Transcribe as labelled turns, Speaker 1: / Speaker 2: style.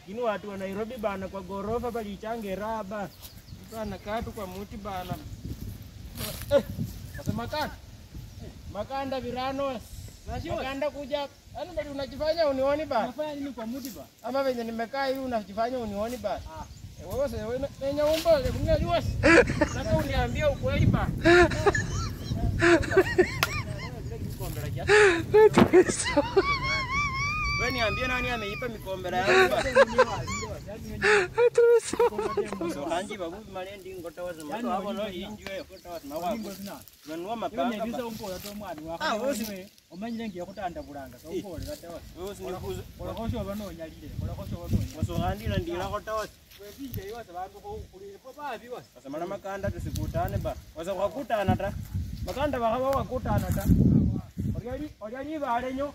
Speaker 1: Lakini watu wa Nairobi bana kwa gorofa bali change raba. Bana katu kwa muti bana. Sasa makanda virano. Makanda kuja. Yaani bali unajifanya unioni bana.
Speaker 2: Unafanya nini kwa muti bana?
Speaker 1: Ama venye nimekaa hivi unajifanya unioni bana. Wewe wenye umbole unajua. Nataka uniambie ukweli bana. Wewe niambie nani ameipa mikombera yangu bana. So kanji babu malendi ngota wazo mato hapo no injwe ngota wazo mawa. Nanua mapanga.
Speaker 2: Wewe ndizo umbo yato mwana wako. Wewe umanyire ngiye kutanda bulanga. So umbo le katawa.
Speaker 1: Wewe sinikuza.
Speaker 2: Kola kosho bano nyalile. Kola kosho bano.
Speaker 1: Waso ngandira ndira ngota wazo.
Speaker 2: Wewe binje yote bantu ko kuli ko babi wasa.
Speaker 1: Sasa mara makanda tusikutane ba. Wazo kukutana ta. Makanda bakaba wakutana ta. Oryani balenyo.